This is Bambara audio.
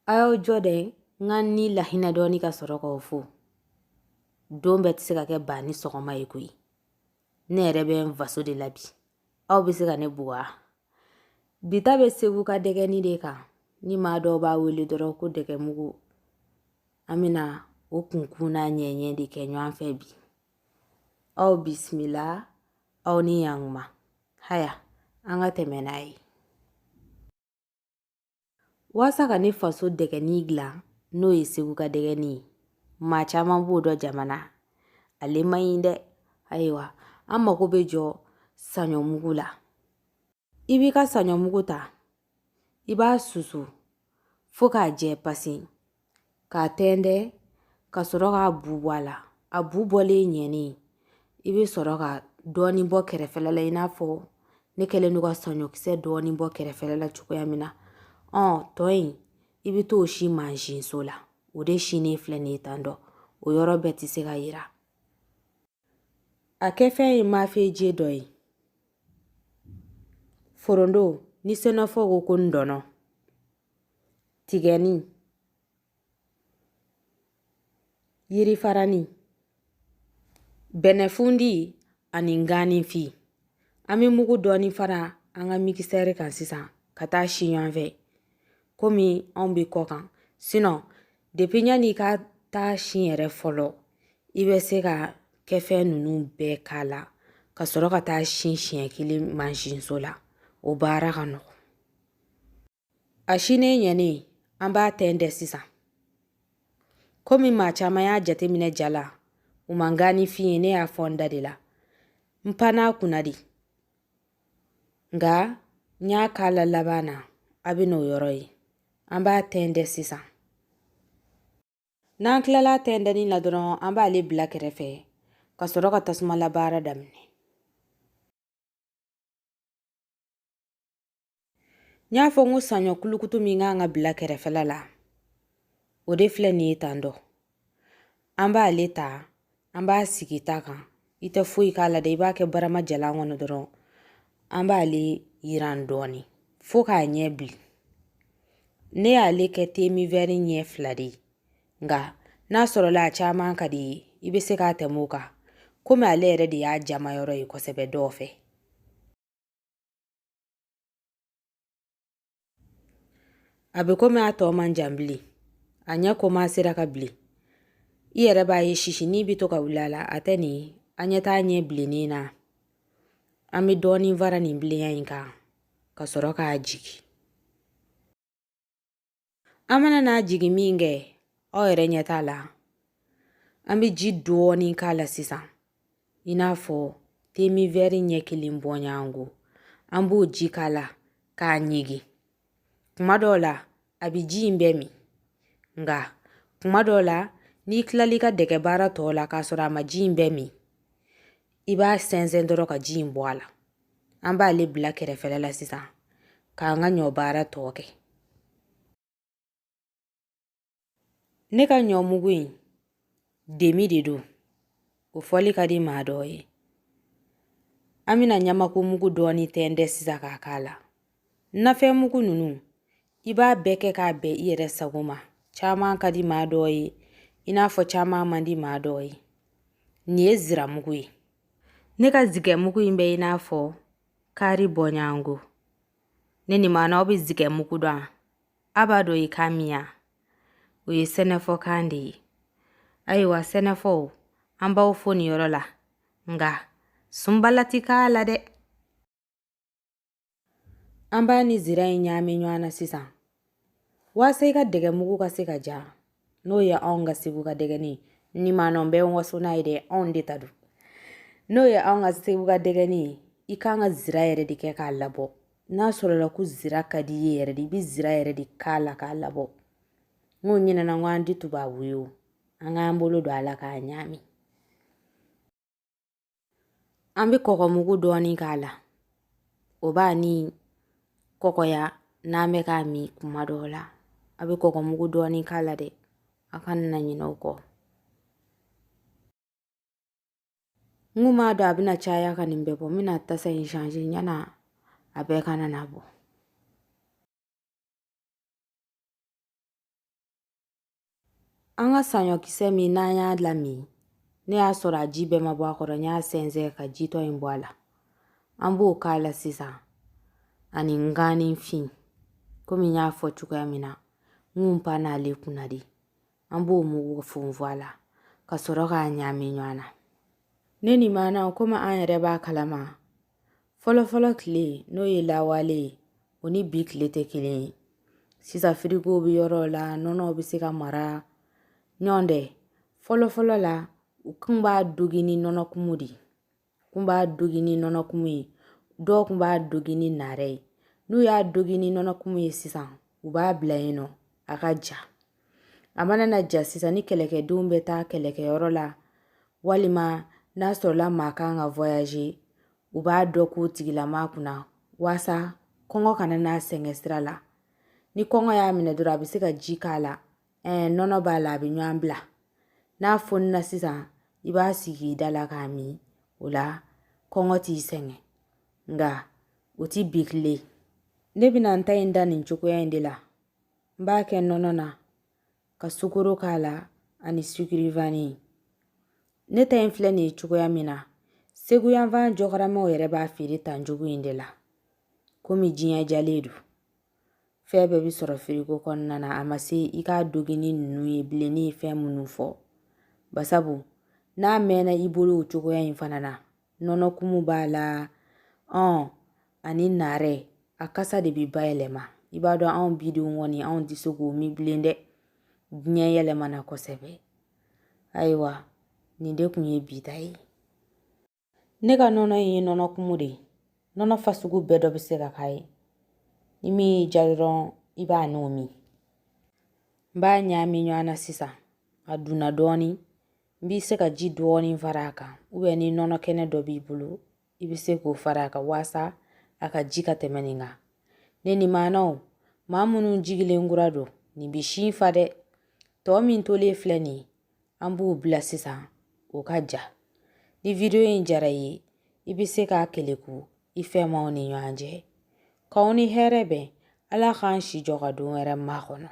Ayo jode ngani lahina doni ka soroko ofu. Don beti se ka ke bani sokoma yekui. Ne rebe mvaso de labi. Au bise ka ne buwa. Bita be segu ka dege ni deka. Ni ma do ba wili doro ku dege mugu. Amina o kunkuna nyenye de kenywan febi. Au bismillah. Au ni yangma. Haya, anga temenai. Wasa ka ne faso dege ni gla. No segu ka dege ni. Machama budo jamana. Ale mayinde. Aywa. Amma ko bejo sanyo mugu la. Ibi ka sanyo mugu ta. Iba susu. Foka je pasi. Ka tende. Ka soroka bubwala. A bubwale nyeni. Ibi soroka doni bo kerefelala inafo. Nekele nuka sanyo kise doni bo kerefelala chukoya mina. Toin. Ibi to oshi manjin sola. Ode shine flene tando. O yoro beti se ka ira. A kefe mafe je doi. Forondo. Ni senofo go kundono. Tigeni. Yiri farani. Benefundi aningani fi. Ami mugu doni fara anga mikisere kan sisa. Kata shinyanve. Komi ombi kokan. Sino, depinya ni ka ta shinyere folo. Ibe se ka kefe nunu be kala. Ka soro ka ta shinyekili manjin sola. O bara kano. Ashine nyene amba tende sisa. Komi machama ya jate mine jala. Umangani fiye ne ya fonda dila. Mpana kunadi. Nga nya kala labana. Abino yoroi. Amba tende sisa. Nanklala tende ni ladron amba li black refe. Kasoroka tasuma labara damne. Nya fongu sanyo kulukutu minga nga black refe lala. Ode fle ni itando. Amba alita. Amba sikitaka. Ite fui kala de iba ke barama jalangono doron. Amba ali irandoni. Foka nyebli. Ne ale ke temi veri nye fladi. Nga, na sorola chama kadi ibe se ka temuka. Kome ale redi ya jama yoro yuko sebe dofe. Abe kome ato manjambli. Anya koma siraka bli. Iye reba ye shishi ni bitoka ulala ateni anya ta nye bli nina. Ami doni vara ni bli ya inka. Kasoroka ajiki. Amana na ajiki minge. Oere nyetala. Ami jidoni kala sisa. Inafo temi veri nye kilimbonya angu. Ambu jikala ka nyigi. Kumadola abiji imbemi. Nga kumadola ni klalika deke bara tola kasora ma jimbemi. Iba senzendoro ka jimboala. Amba li black refelela sisa. Ka nga nyo bara toke. Neka nyo mugui. Demi didu. Ufoli kadi maadoi. Amina nyamaku mugu doni tende sisa kakala. Nafe mugu nunu. Iba beke ka be ire saguma. Chama kadi maadoi. Inafo chama mandi maadoi. Nye zira mugui. Neka zike mugu imbe inafo. Kari bonyangu. Neni mana obi zike mugu doa. Abadoi kamia. Uye senefo kandi. Aywa senefo. Amba ufoni yorola. Nga. Sumbalatika alade. Amba ni zira inyame nywana sisa. Wase ka dege mugu ka sika ja. No ya onga sigu ka dege ni. Ni manombe wasuna ide ondi tadu. No ya onga sigu ka dege ni. Ika nga zira ere di ke ka labo. Na solola ku zira ka di ere di. Bi zira ere di kala ka labo. Ngu nyina na ngwandi tuba wuyo. Anga ambolo do ala ka nyami. Ambi koko mugu doni kala. Oba ni koko ya name ka mi kumadola. Ambi koko mugu doni kala de. Akan na nyino ko. Ngu mado abina chaya ka nimbebo. Mina tasa inshanji nyana abeka na nabo. An ka saɲɔkisɛ min n'an y'a lami, ne y'a sɔrɔ a ji bɛɛ ma bɔ a kɔrɔ, n y'a sɛnsɛn ka jitɔ in bɔ a la. An b'o k'a la sisan ani gan ni fin. Komi n y'a fɔ cogoya min na, n kun pa n'ale kunna de. An b'o mugu funfun a la ka sɔrɔ k'a ɲaami ɲɔgɔn na. Ne ni maana komi an yɛrɛ b'a kalama, fɔlɔfɔlɔ tile n'o ye lawale ye, o ni bi tile tɛ kelen ye. Sisan firigo bɛ yɔrɔ la, nɔnɔ bɛ se ka mara. Ɲɔn dɛ, fɔlɔfɔlɔ la, u kun b'a dogi ni nɔnɔ kumu de. Kun b'a dogi ni nɔnɔ kumu ye. Dɔw kun b'a dogi ni narɛ ye. N'u y'a dogi ni nɔnɔ kumu ye sisan, u b'a bila yen nɔ a ka ja. A mana na ja sisan ni kɛlɛkɛdenw bɛ taa kɛlɛkɛyɔrɔ la, walima n'a sɔrɔla maa kan ka voyager, u b'a dɔ k'o tigilama kunna waasa kɔngɔ kana n'a sɛgɛn sira la. Ni kɔngɔ y'a minɛ dɔrɔn a bɛ se ka ji k'a la. Nɔnɔ b'a la a bɛ ɲɔgɔn bila. N'a fonina sisan, i b'a sigi i da la k'a min. O la, kɔngɔ t'i sɛgɛn. Nga, o ti bi tile. Ne bɛna n ta in da nin cogoya in de la. N b'a kɛ nɔnɔ na, ka sukoro k'a la ani sukiri vanille. Ne ta in filɛ nin ye cogoya min na, Segu yanfan jɔkaramaw yɛrɛ b'a feere tan cogo in de la. Komi diɲɛ jalen do. Fɛn bɛɛ bi sɔrɔ firigo kɔnɔna na, a ma se i k'a dogi ni ninnu ye bilen, ne ye fɛn minnu fɔ. Basabu, n'a mɛnna i bolo o cogoya in fana na, nɔnɔ kumu b'a la, ani narɛ, a kasa de bi bayɛlɛma. I b'a dɔn anw bidenw kɔni anw tɛ se k'o min bilen dɛ. Diɲɛ yɛlɛmana kosɛbɛ. Ayiwa, nin de kun ye bi ta ye. Ne ka nɔnɔ in ye nɔnɔ kumu de ye. Nɔnɔ fasugu bɛɛ dɔ bɛ se ka k'a ye. Ni min y'i ja dɔrɔn i b'a n'o min. N b'a ɲaami ɲɔgɔn na sisan. A dunna dɔɔni. N b'i se ka ji dɔɔni fara a kan. Ni nɔnɔ kɛnɛ dɔ b'i bolo, i bɛ se k'o fara a kan waasa a ka ji ka tɛmɛ nin kan. Ne ni maanaw, maa minnu jigilen kura don, nin bi sin fa dɛ. Tɔ min tolen filɛ nin ye, an b'o bila sisan, o ka ja. Ni video in jara i ye, i bɛ se k'a keleku i fɛnmaw ni ɲɔgɔn cɛ. K'aw ni hɛrɛ bɛn, Ala k'an si jɔ ka don wɛrɛ makɔnɔ.